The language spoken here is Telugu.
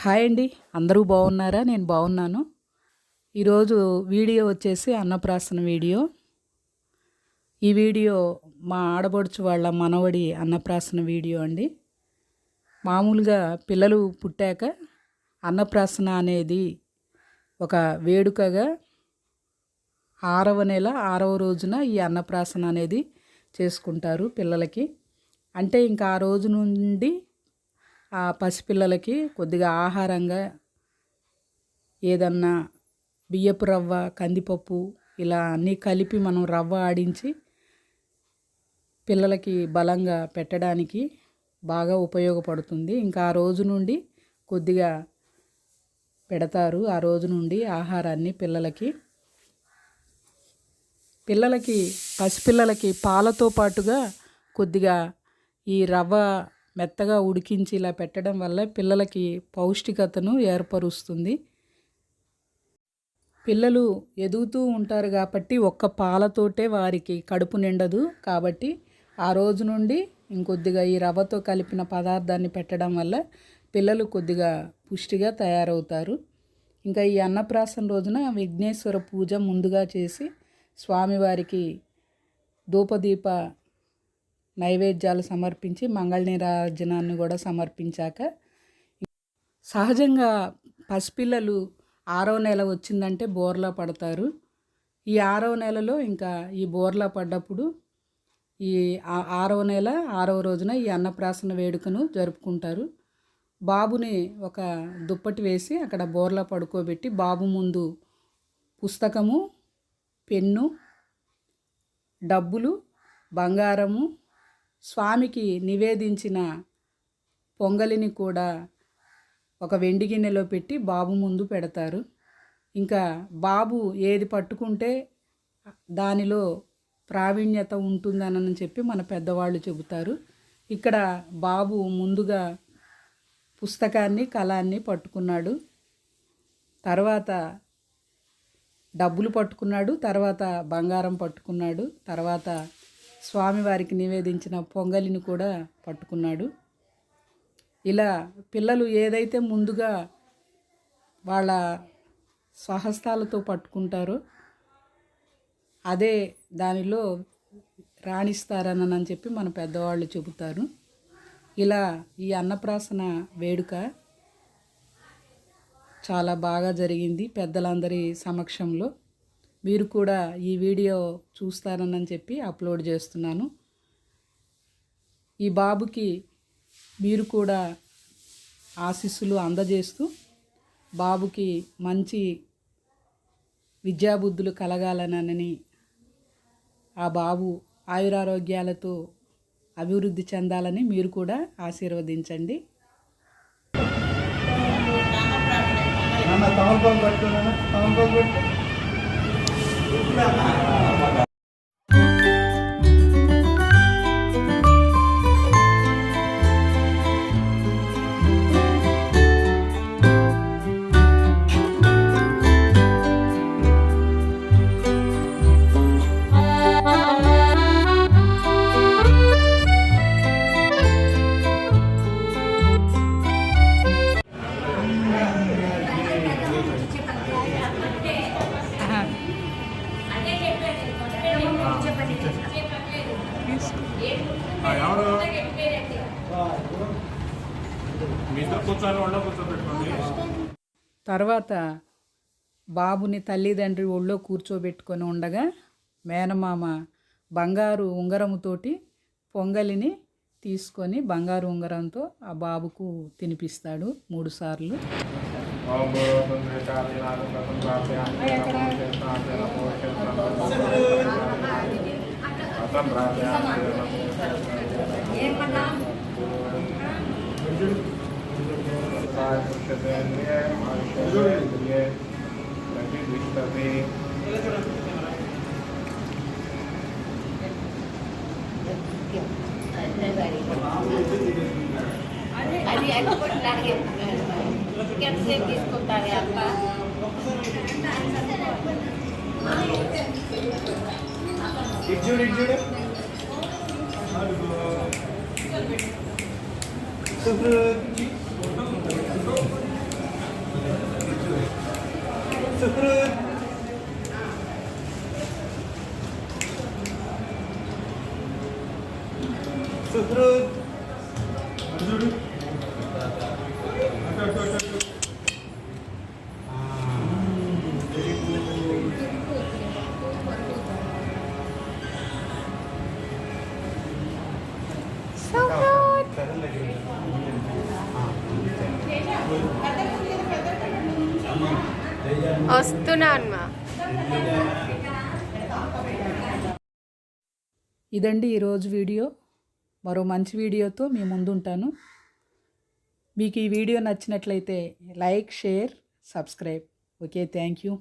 హాయ్ అండి, అందరూ బాగున్నారా? నేను బాగున్నాను. ఈరోజు వీడియో వచ్చేసి అన్నప్రాసన వీడియో. ఈ వీడియో మా ఆడపడుచు వాళ్ళ మనవడి అన్నప్రాసన వీడియో అండి. మామూలుగా పిల్లలు పుట్టాక అన్నప్రాసన అనేది ఒక వేడుకగా 6వ నెల 6వ రోజున ఈ అన్నప్రాసన అనేది చేసుకుంటారు పిల్లలకి. అంటే ఇంకా ఆ రోజు నుండి ఆ పసిపిల్లలకి కొద్దిగా ఆహారంగా ఏదన్నా బియ్యపు రవ్వ, కందిపప్పు ఇలా అన్నీ కలిపి మనం రవ్వ ఆడించి పిల్లలకి బలంగా పెట్టడానికి బాగా ఉపయోగపడుతుంది. ఇంకా ఆ రోజు నుండి కొద్దిగా పెడతారు. ఆ రోజు నుండి ఆహారాన్ని పసిపిల్లలకి పాలతో పాటుగా కొద్దిగా ఈ రవ్వ మెత్తగా ఉడికించి ఇలా పెట్టడం వల్ల పిల్లలకి పౌష్టికతను ఏర్పరుస్తుంది. పిల్లలు ఎదుగుతూ ఉంటారు కాబట్టి ఒక్క పాలతోటే వారికి కడుపు నిండదు. కాబట్టి ఆ రోజు నుండి ఇంకొద్దిగా ఈ రవ్వతో కలిపిన పదార్థాన్ని పెట్టడం వల్ల పిల్లలు కొద్దిగా పుష్టిగా తయారవుతారు. ఇంకా ఈ అన్నప్రాసన రోజున విఘ్నేశ్వర పూజ ముందుగా చేసి స్వామివారికి ధూపదీప నైవేద్యాలు సమర్పించి మంగళ నీరాజనాన్ని కూడా సమర్పించాక సహజంగా పసిపిల్లలు 6వ నెల వచ్చిందంటే బోర్లా పడతారు. ఈ 6వ నెలలో ఇంకా ఈ బోర్లా పడ్డప్పుడు ఈ 6వ నెల 6వ రోజున ఈ అన్నప్రాసన వేడుకను జరుపుకుంటారు. బాబుని ఒక దుప్పటి వేసి అక్కడ బోర్లా పడుకోబెట్టి బాబు ముందు పుస్తకము, పెన్ను, డబ్బులు, బంగారము, స్వామికి నివేదించిన పొంగలిని కూడా ఒక వెండి గిన్నెలో పెట్టి బాబు ముందు పెడతారు. ఇంకా బాబు ఏది పట్టుకుంటే దానిలో ప్రావీణ్యత ఉంటుందని చెప్పి మన పెద్దవాళ్ళు చెబుతారు. ఇక్కడ బాబు ముందుగా పుస్తకాన్ని, కలాన్ని పట్టుకున్నాడు. తర్వాత డబ్బులు పట్టుకున్నాడు. తర్వాత బంగారం పట్టుకున్నాడు. తర్వాత స్వామివారికి నివేదించిన పొంగలిని కూడా పట్టుకున్నాడు. ఇలా పిల్లలు ఏదైతే ముందుగా వాళ్ళ స్వహస్తాలతో పట్టుకుంటారో అదే దానిలో రాణిస్తారని చెప్పి మన పెద్దవాళ్ళు చెబుతారు. ఇలా ఈ అన్నప్రాసన వేడుక చాలా బాగా జరిగింది పెద్దలందరి సమక్షంలో. మీరు కూడా ఈ వీడియో చూస్తారని చెప్పి అప్లోడ్ చేస్తున్నాను. ఈ బాబుకి మీరు కూడా ఆశీస్సులు అందజేస్తూ బాబుకి మంచి విద్యాబుద్ధులు కలగాలనని ఆ బాబు ఆయురారోగ్యాలతో అభివృద్ధి చెందాలని మీరు కూడా ఆశీర్వదించండి. తర్వాత బాబుని తల్లిదండ్రి ఒళ్ళో కూర్చోబెట్టుకొని ఉండగా మేనమామ బంగారు ఉంగరముతోటి పొంగలిని తీసుకొని బంగారు ఉంగరంతో ఆ బాబుకు తినిపిస్తాడు 3 సార్లు. అది ఎక్స్పోర్ట్ లాగే ఎంతసేపు తీసుకుంటారు అప్ప ఇడ్జుడు వస్తున్నాను మా. ఇదండి ఈరోజు వీడియో. మరో మంచి వీడియోతో మీ ముందుంటాను. మీకు ఈ వీడియో నచ్చినట్లయితే like, share, subscribe. Okay, thank you.